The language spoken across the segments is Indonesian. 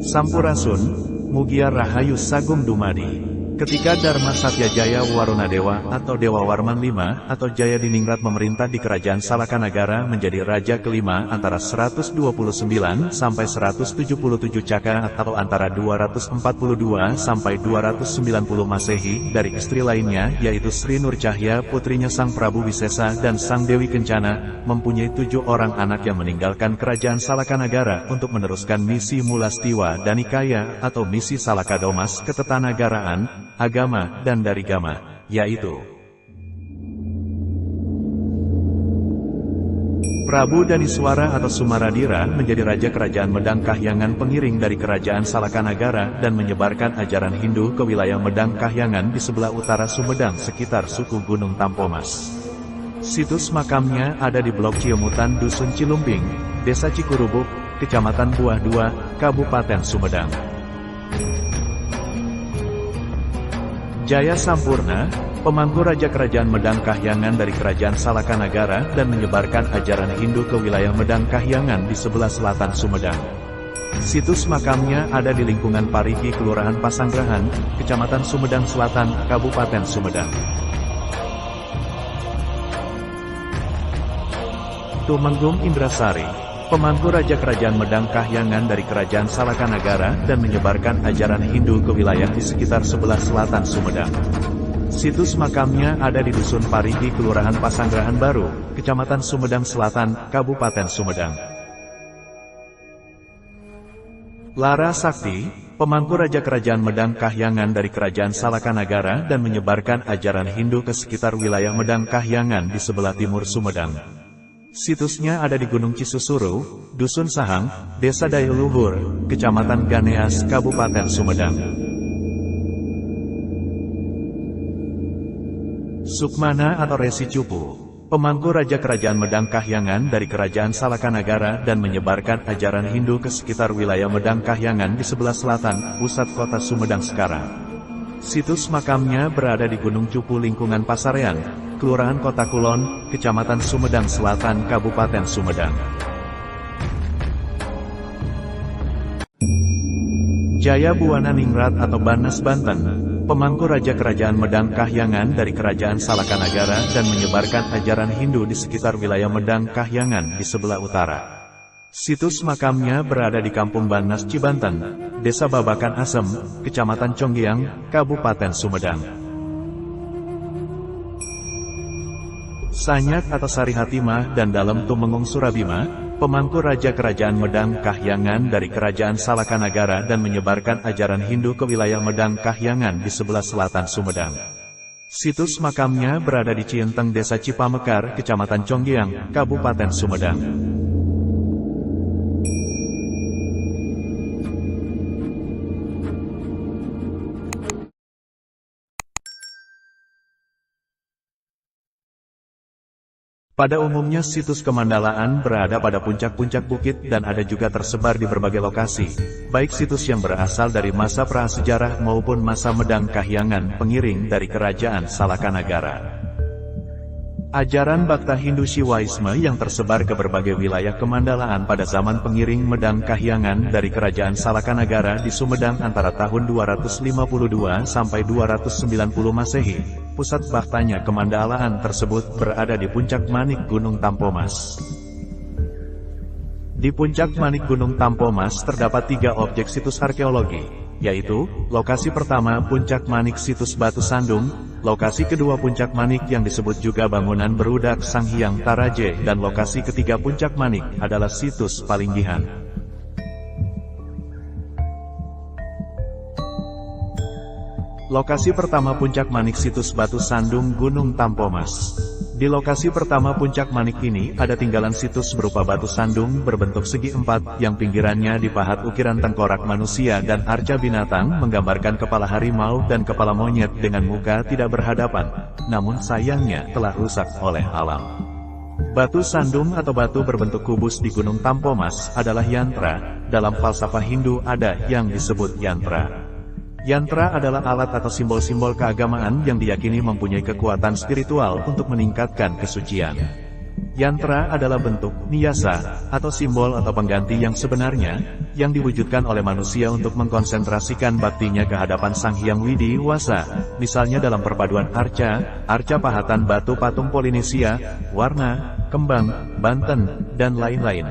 Sampurasun, Mugia Rahayu Sagung Dumadi. Ketika Dharma Satya Jaya Warunadewa atau Dewa Warman V atau Jaya Diningrat memerintah di Kerajaan Salakanagara menjadi raja kelima antara 129 sampai 177 Caka atau antara 242 sampai 290 Masehi dari istri lainnya yaitu Sri Nur Cahya putrinya Sang Prabu Wisesa dan Sang Dewi Kencana, mempunyai 7 orang anak yang meninggalkan Kerajaan Salakanagara untuk meneruskan misi Mulastiwa Danikaya atau misi Salakadomas Ketetanagaraan, agama, dan darigama, yaitu Prabu Daniswara atau Sumaradira menjadi Raja Kerajaan Medang Kahyangan pengiring dari Kerajaan Salakanagara dan menyebarkan ajaran Hindu ke wilayah Medang Kahyangan di sebelah utara Sumedang sekitar suku Gunung Tampomas. Situs makamnya ada di Blok Ciemutan Dusun Cilumping, Desa Cikurubuk, Kecamatan Buah II, Kabupaten Sumedang. Jaya Sampurna, pemangku Raja Kerajaan Medang Kahyangan dari Kerajaan Salakanagara dan menyebarkan ajaran Hindu ke wilayah Medang Kahyangan di sebelah selatan Sumedang. Situs makamnya ada di lingkungan Parigi Kelurahan Pasanggerahan, Kecamatan Sumedang Selatan, Kabupaten Sumedang. Tumenggung Indrasari, pemangku Raja Kerajaan Medang Kahyangan dari Kerajaan Salakanagara dan menyebarkan ajaran Hindu ke wilayah di sekitar sebelah selatan Sumedang. Situs makamnya ada di Dusun Parigi Kelurahan Pasanggerahan Baru, Kecamatan Sumedang Selatan, Kabupaten Sumedang. Lara Sakti, pemangku Raja Kerajaan Medang Kahyangan dari Kerajaan Salakanagara dan menyebarkan ajaran Hindu ke sekitar wilayah Medang Kahyangan di sebelah timur Sumedang. Situsnya ada di Gunung Cisusuru, Dusun Sahang, Desa Dayuluhur, Kecamatan Ganeas, Kabupaten Sumedang. Sukmana atau Resi Cupu, pemangku Raja Kerajaan Medang Kahyangan dari Kerajaan Salakanagara dan menyebarkan ajaran Hindu ke sekitar wilayah Medang Kahyangan di sebelah selatan, pusat kota Sumedang sekarang. Situs makamnya berada di Gunung Cupu lingkungan Pasarean, Kelurahan Kota Kulon, Kecamatan Sumedang Selatan, Kabupaten Sumedang. Jaya Buwana Ningrat atau Banas Banten, pemangku Raja Kerajaan Medang Kahyangan dari Kerajaan Salakanagara dan menyebarkan ajaran Hindu di sekitar wilayah Medang Kahyangan di sebelah utara. Situs makamnya berada di Kampung Banas Cibanten, Desa Babakan Asem, Kecamatan Conggiang, Kabupaten Sumedang. Sanyak atau Sari Hatimah dan Dalem Tumenggung Surabima, pemangku Raja Kerajaan Medang Kahyangan dari Kerajaan Salakanagara dan menyebarkan ajaran Hindu ke wilayah Medang Kahyangan di sebelah selatan Sumedang. Situs makamnya berada di Cienteng Desa Cipamekar, Kecamatan Conggiang, Kabupaten Sumedang. Pada umumnya situs kemandalaan berada pada puncak-puncak bukit dan ada juga tersebar di berbagai lokasi, baik situs yang berasal dari masa prasejarah maupun masa Medang Kahyangan pengiring dari Kerajaan Salakanagara. Ajaran Bhakta Hindu Shivaisme yang tersebar ke berbagai wilayah kemandalaan pada zaman pengiring Medang Kahyangan dari Kerajaan Salakanagara di Sumedang antara tahun 252 sampai 290 Masehi. Pusat baktanya kemandalaan tersebut berada di Puncak Manik Gunung Tampomas. Di Puncak Manik Gunung Tampomas terdapat 3 objek situs arkeologi, yaitu, lokasi pertama Puncak Manik Situs Batu Sandung, lokasi kedua Puncak Manik yang disebut juga bangunan berudak Sang Hyang Taraje, dan lokasi ketiga Puncak Manik adalah Situs Palinggihan. Lokasi pertama Puncak Manik Situs Batu Sandung Gunung Tampomas. Di lokasi pertama Puncak Manik ini ada tinggalan situs berupa batu sandung berbentuk segi 4 yang pinggirannya dipahat ukiran tengkorak manusia dan arca binatang menggambarkan kepala harimau dan kepala monyet dengan muka tidak berhadapan, namun sayangnya telah rusak oleh alam. Batu sandung atau batu berbentuk kubus di Gunung Tampomas adalah yantra. Dalam falsafah Hindu ada yang disebut yantra. Yantra adalah alat atau simbol-simbol keagamaan yang diyakini mempunyai kekuatan spiritual untuk meningkatkan kesucian. Yantra adalah bentuk, niyasa, atau simbol atau pengganti yang sebenarnya, yang diwujudkan oleh manusia untuk mengkonsentrasikan baktinya ke hadapan Sang Hyang Widi Wasa, misalnya dalam perpaduan arca pahatan batu patung Polinesia, warna, kembang, Banten, dan lain-lain.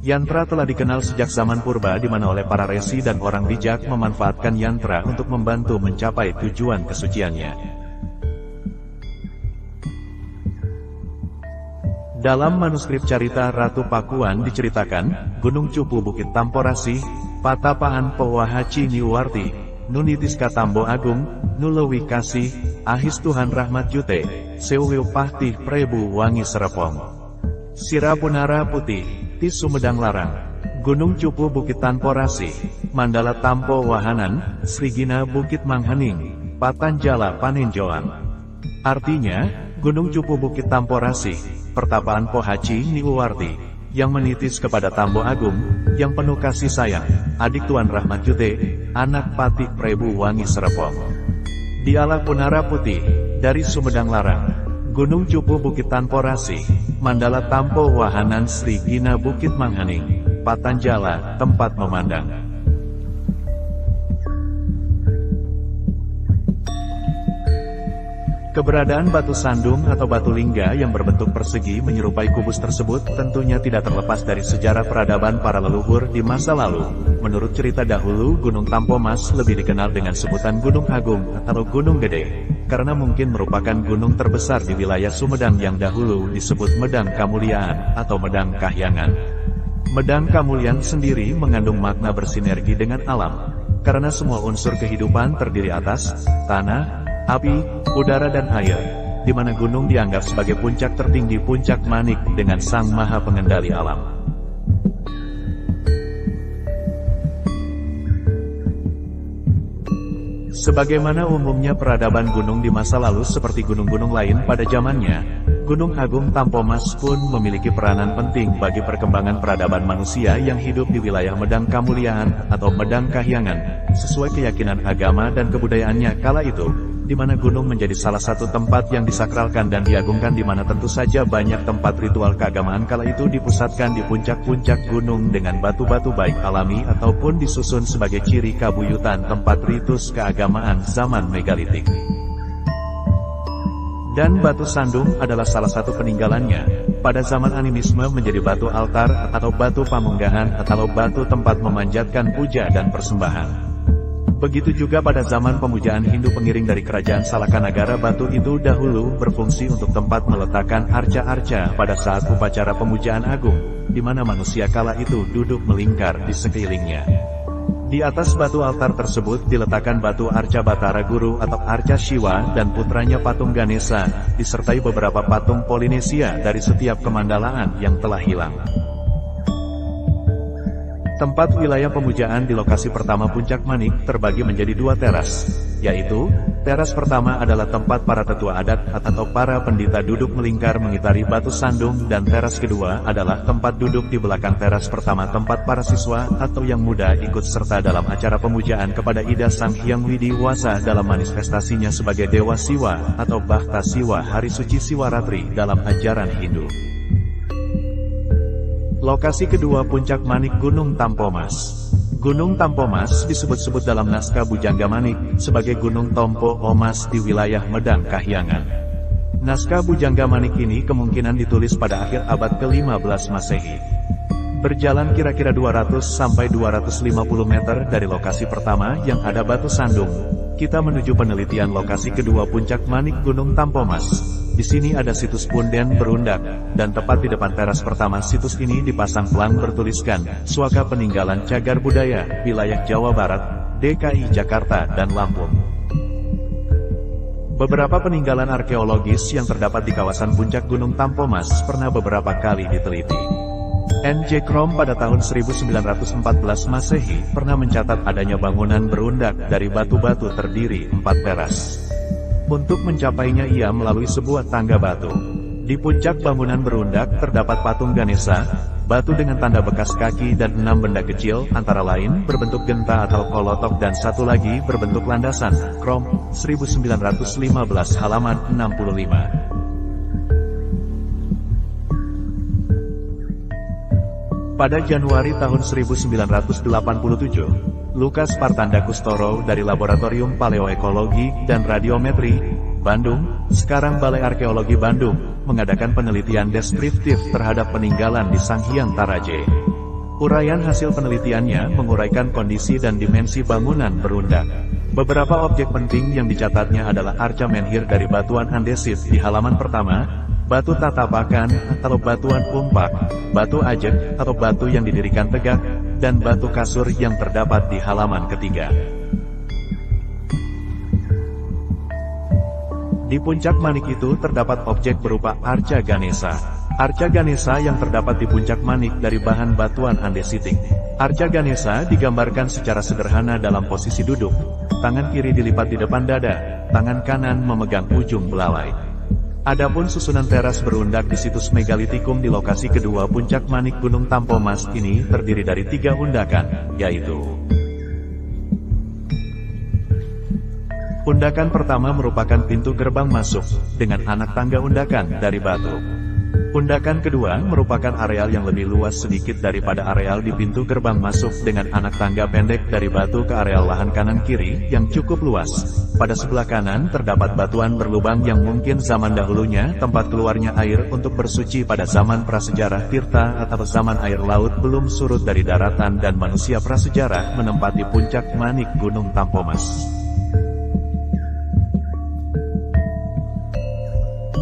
Yantra telah dikenal sejak zaman purba di mana oleh para resi dan orang bijak memanfaatkan yantra untuk membantu mencapai tujuan kesuciannya. Dalam manuskrip carita Ratu Pakuan diceritakan, Gunung Cupu Bukit Tamporasi, Patapaan Pewahaci Niwarti, Nunitiska Tambo Agung, Nulewi Kasih, Ahis Tuhan Rahmat Jute, Seuwiu Pahtih Prebu Wangi Serepong, Sirapunara Putih, Tis Sumedang Larang, Gunung Cupu Bukit Tamporasi, Mandala Tampo Wahanan, Srigina Bukit Manghening, Patanjala Panenjoan. Artinya, Gunung Cupu Bukit Tamporasi, Pertapaan Pohaci Niwarti, yang menitis kepada Tambo Agung, yang penuh kasih sayang, adik Tuan Rahmat Jute, anak Patih Prebu Wangi Serepong. Dialah Punara Putih, dari Sumedang Larang, Gunung Cupu Bukit Tamporasi, Mandala Tampo Wahanan Srigina Bukit Manghening, Patanjala, tempat memandang. Keberadaan batu sandung atau batu lingga yang berbentuk persegi menyerupai kubus tersebut tentunya tidak terlepas dari sejarah peradaban para leluhur di masa lalu. Menurut cerita dahulu, Gunung Tampomas lebih dikenal dengan sebutan Gunung Agung atau Gunung Gede, karena mungkin merupakan gunung terbesar di wilayah Sumedang yang dahulu disebut Medang Kamuliaan atau Medang Kahyangan. Medang Kamulian sendiri mengandung makna bersinergi dengan alam, karena semua unsur kehidupan terdiri atas tanah, api, udara dan air, di mana gunung dianggap sebagai puncak tertinggi puncak manik dengan Sang Maha Pengendali alam. Sebagaimana umumnya peradaban gunung di masa lalu seperti gunung-gunung lain pada zamannya, Gunung Agung Tampomas pun memiliki peranan penting bagi perkembangan peradaban manusia yang hidup di wilayah Medang Kamuliaan atau Medang Kahyangan, sesuai keyakinan agama dan kebudayaannya kala itu, di mana gunung menjadi salah satu tempat yang disakralkan dan diagungkan, di mana tentu saja banyak tempat ritual keagamaan kala itu dipusatkan di puncak-puncak gunung dengan batu-batu baik alami ataupun disusun sebagai ciri kabuyutan tempat ritus keagamaan zaman megalitik. Dan batu sandung adalah salah satu peninggalannya. Pada zaman animisme menjadi batu altar atau batu pamunggahan atau batu tempat memanjatkan puja dan persembahan. Begitu juga pada zaman pemujaan Hindu pengiring dari kerajaan Salakanagara, batu itu dahulu berfungsi untuk tempat meletakkan arca-arca pada saat upacara pemujaan agung, di mana manusia kala itu duduk melingkar di sekelilingnya. Di atas batu altar tersebut diletakkan batu arca Batara Guru atau arca Shiva dan putranya patung Ganesha, disertai beberapa patung Polinesia dari setiap kemandalaan yang telah hilang. Tempat wilayah pemujaan di lokasi pertama Puncak Manik terbagi menjadi dua teras, yaitu, teras pertama adalah tempat para tetua adat atau para pendeta duduk melingkar mengitari batu sandung, dan teras kedua adalah tempat duduk di belakang teras pertama tempat para siswa atau yang muda ikut serta dalam acara pemujaan kepada Ida Sang Hyang Widi Wasa dalam manifestasinya sebagai Dewa Siwa atau Bhakta Siwa Hari Suci Siwaratri dalam ajaran Hindu. Lokasi kedua Puncak Manik Gunung Tampomas. Gunung Tampomas disebut-sebut dalam naskah Bujangga Manik sebagai Gunung Tompo Omas di wilayah Medang Kahyangan. Naskah Bujangga Manik ini kemungkinan ditulis pada akhir abad ke-15 Masehi. Berjalan kira-kira 200 sampai 250 meter dari lokasi pertama yang ada batu sandung, kita menuju penelitian lokasi kedua Puncak Manik Gunung Tampomas. Di sini ada situs punden berundak, dan tepat di depan teras pertama situs ini dipasang pelang bertuliskan, Suaka Peninggalan Cagar Budaya, Wilayah Jawa Barat, DKI Jakarta dan Lampung. Beberapa peninggalan arkeologis yang terdapat di kawasan puncak Gunung Tampomas pernah beberapa kali diteliti. N.J. Krom pada tahun 1914 Masehi pernah mencatat adanya bangunan berundak dari batu-batu terdiri 4 teras. Untuk mencapainya ia melalui sebuah tangga batu. Di puncak bangunan berundak terdapat patung Ganesha, batu dengan tanda bekas kaki dan 6 benda kecil, antara lain berbentuk genta atau kolotok dan satu lagi berbentuk landasan. Krom, 1915 halaman 65. Pada Januari tahun 1987, Lukas Partanda Kustoro dari Laboratorium Paleoekologi dan Radiometri, Bandung, sekarang Balai Arkeologi Bandung, mengadakan penelitian deskriptif terhadap peninggalan di Sanghyang Taraje. Uraian hasil penelitiannya menguraikan kondisi dan dimensi bangunan berundak. Beberapa objek penting yang dicatatnya adalah arca menhir dari batuan andesit di halaman pertama, batu tatapakan atau batuan umpak, batu ajek atau batu yang didirikan tegak, dan batu kasur yang terdapat di halaman ketiga. Di puncak manik itu terdapat objek berupa arca Ganesha. Arca Ganesha yang terdapat di puncak manik dari bahan batuan andesitik. Arca Ganesha digambarkan secara sederhana dalam posisi duduk. Tangan kiri dilipat di depan dada, tangan kanan memegang ujung belalai. Adapun susunan teras berundak di situs megalitikum di lokasi kedua puncak manik Gunung Tampomas ini terdiri dari 3 undakan, yaitu undakan pertama merupakan pintu gerbang masuk, dengan anak tangga undakan dari batu. Undakan kedua merupakan areal yang lebih luas sedikit daripada areal di pintu gerbang masuk dengan anak tangga pendek dari batu ke areal lahan kanan kiri yang cukup luas. Pada sebelah kanan terdapat batuan berlubang yang mungkin zaman dahulunya tempat keluarnya air untuk bersuci pada zaman prasejarah Tirta atau zaman air laut belum surut dari daratan dan manusia prasejarah menempati puncak manik Gunung Tampomas.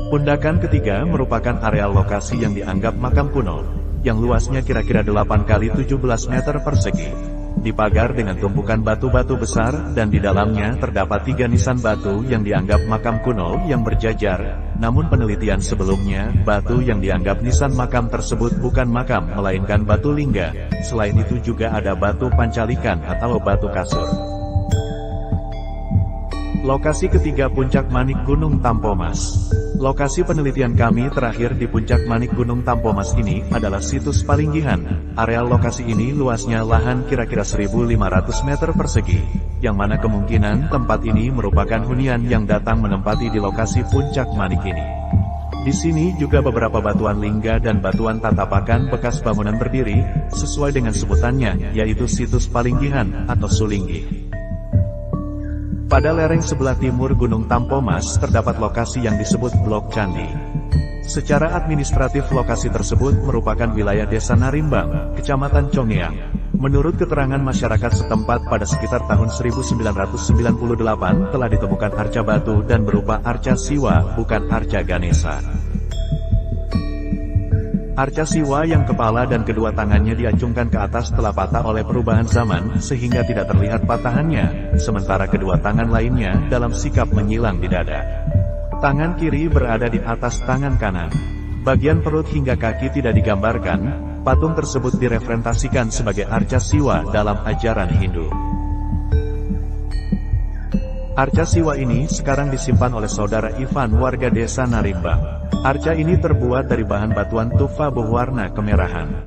Undakan ketiga merupakan areal lokasi yang dianggap makam kuno, yang luasnya kira-kira 8 kali 17 meter persegi. Dipagar dengan tumpukan batu-batu besar, dan di dalamnya terdapat 3 nisan batu yang dianggap makam kuno yang berjajar. Namun penelitian sebelumnya, batu yang dianggap nisan makam tersebut bukan makam melainkan batu lingga. Selain itu juga ada batu pancalikan atau batu kasur. Lokasi ketiga puncak manik Gunung Tampomas. Lokasi penelitian kami terakhir di puncak manik Gunung Tampomas ini adalah situs Palinggihan. Areal lokasi ini luasnya lahan kira-kira 1.500 meter persegi, yang mana kemungkinan tempat ini merupakan hunian yang datang menempati di lokasi puncak manik ini. Di sini juga beberapa batuan lingga dan batuan tatapakan bekas bangunan berdiri, sesuai dengan sebutannya, yaitu situs Palinggihan atau Sulinggi. Pada lereng sebelah timur Gunung Tampomas terdapat lokasi yang disebut Blok Candi. Secara administratif lokasi tersebut merupakan wilayah Desa Narimbang, Kecamatan Congeang. Menurut keterangan masyarakat setempat pada sekitar tahun 1998 telah ditemukan arca batu dan berupa arca Siwa, bukan arca Ganesha. Arca Siwa yang kepala dan kedua tangannya diacungkan ke atas telah patah oleh perubahan zaman, sehingga tidak terlihat patahannya, sementara kedua tangan lainnya dalam sikap menyilang di dada. Tangan kiri berada di atas tangan kanan. Bagian perut hingga kaki tidak digambarkan. Patung tersebut direpresentasikan sebagai arca Siwa dalam ajaran Hindu. Arca Siwa ini sekarang disimpan oleh saudara Ivan warga desa Narimbang. Arca ini terbuat dari bahan batuan tufa berwarna kemerahan.